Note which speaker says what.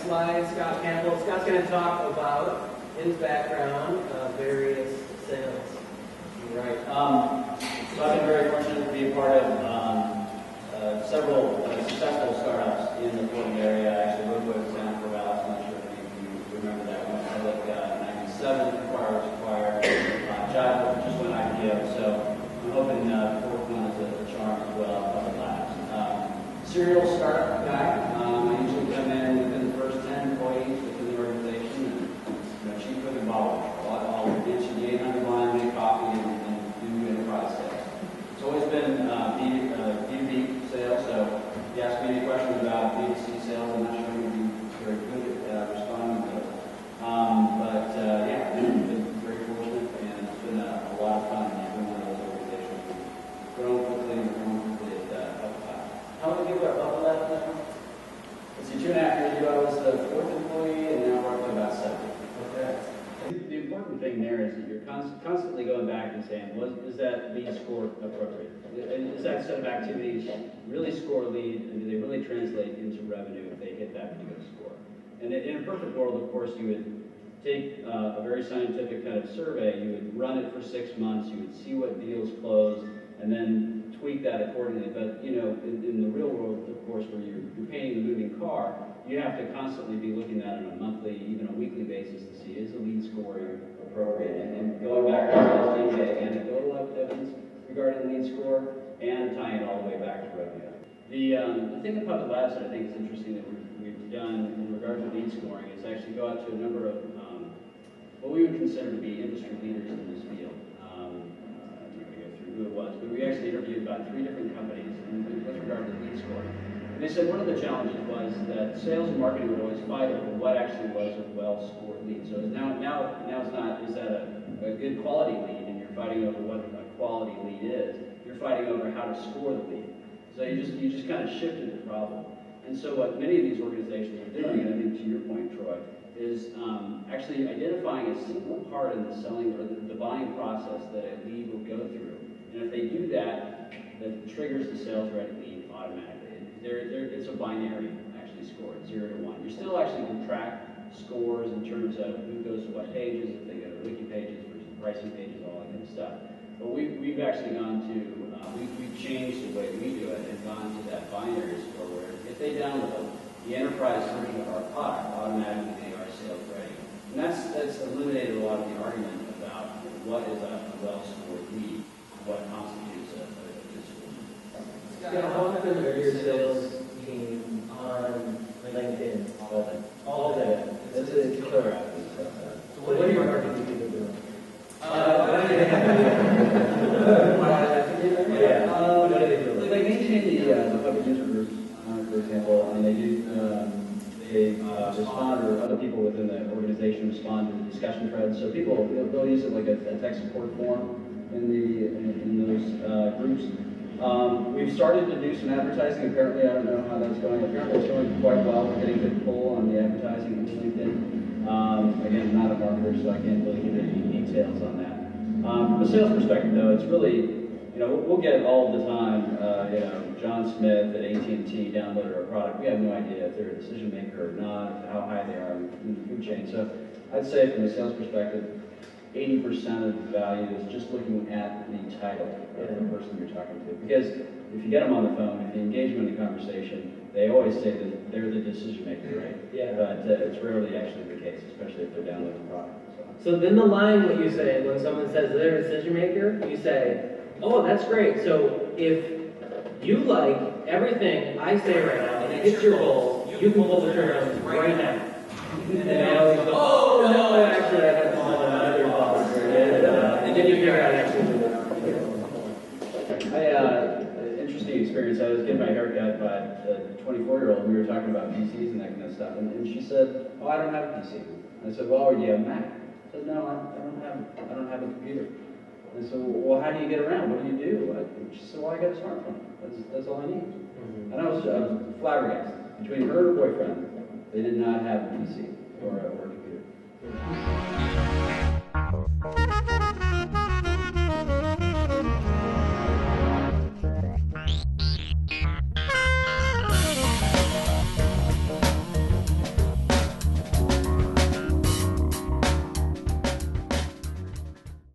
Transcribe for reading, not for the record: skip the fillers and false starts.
Speaker 1: slide, Scott Campbell. Scott's going to talk about his background, various sales.
Speaker 2: Right. So I've been very fortunate to be a part of several successful startups in the Portland area. I actually worked with Santa for about, I'm not sure if you remember that one. I looked in 97, before I was acquired. Jive just went IPO, so I'm hoping the fourth one is a charm as well, a couple labs. Serial startup guy. I usually come in within the first 10 employees within the organization and chief cooking bottle. I'll answer the 800 line, make coffee, and do enterprise sales. It's always been B2B sales, so if you ask me any questions about B2C sales, I'm not sure I'm going to be very good at responding to those. Yeah, I've been very fortunate, and it's been a lot of fun being one of those organizations. We've grown quickly and grown quickly at Outtakes.
Speaker 1: How many people are up that now?
Speaker 2: Let's see, 2.5 years ago, I was the fourth employee, and now we're up to about 7.
Speaker 1: Okay.
Speaker 2: The important thing there is that you're constantly going back and saying, is that lead score appropriate? Is that set of activities really score lead, and do they really translate into revenue if they hit that particular score? And in a perfect world, of course, you would take a very scientific kind of survey, you would run it for 6 months, you would see what deals closed, and then tweak that accordingly. But in the real world, of course, where you're painting the moving car, you have to constantly be looking at it on a monthly, even a weekly basis to see, is the lead score appropriate? And going back to the anecdotal evidence regarding lead score and tying it all the way back to revenue. The thing that Puppet Labs that I think is interesting that we've done in regard to lead scoring is actually go out to a number of what we would consider to be industry leaders in this field. I'm not going to go through who it was, but we actually interviewed about 3 different companies with regard to lead scoring. And they said one of the challenges was that sales and marketing would always fight over what actually was a well-scored lead. So now it's not, is that a good quality lead, and you're fighting over what a quality lead is. You're fighting over how to score the lead. So you just kind of shifted the problem. And so what many of these organizations are doing, and I think to your point, Troy, is actually identifying a single part in the selling or the buying process that a lead will go through. And if they do that, that triggers the sales-ready lead automatically. It's a binary, actually, scored, 0 to 1. You still actually can track scores in terms of who goes to what pages, if they go to wiki pages versus pricing pages, all that kind of stuff. But we've actually gone to, we've changed the way we do it and gone to that binary score where if they download the enterprise version of our product, automatically they are sales ready. And that's eliminated a lot of the argument about what is a well-scored lead, what constitutes a good solution.
Speaker 1: Yeah, how often are your sales team on LinkedIn?
Speaker 2: All day.
Speaker 1: All day.
Speaker 2: It's clear out.
Speaker 1: So what are your marketing people doing? What are they doing?
Speaker 2: They maintain the public user groups, for example, and they do respond, or other people within the organization respond to the discussion threads. So people, they'll use it like a tech support forum in those groups. We've started to do some advertising. Apparently, I don't know how that's going. Apparently, it's going quite well. We're getting good pull on the advertising on LinkedIn. Again, I'm not a marketer, so I can't really give any details on that. From a sales perspective, though, it's really, we'll get all the time, John Smith at AT&T downloaded our product. We have no idea if they're a decision maker or not, how high they are in the food chain. So I'd say from a sales perspective, 80% of the value is just looking at the title of the person you're talking to. Because if you get them on the phone, if you engage them in the conversation, they always say that they're the decision maker, right?
Speaker 1: Yeah.
Speaker 2: But it's rarely actually the case, especially if they're downloading the product.
Speaker 1: So then the line what you say when someone says they're a decision maker, you say, oh, that's great. So if you like everything I say right now and it hits your goals, you can pull the trigger right now. And they always go, oh, no, actually I had to call another boss. And then you figure out actually
Speaker 2: interesting experience. I was getting my hair cut by a 24-year-old, and we were talking about PCs and that kind of stuff. And she said, oh, I don't have a PC. I said, well, do you have a Mac? I said, no, I don't have a computer. And I said, well, how do you get around? What do you do? She said, well, I got a smartphone. That's all I need. And I was flabbergasted. Between her and her boyfriend, they did not have a PC or a computer.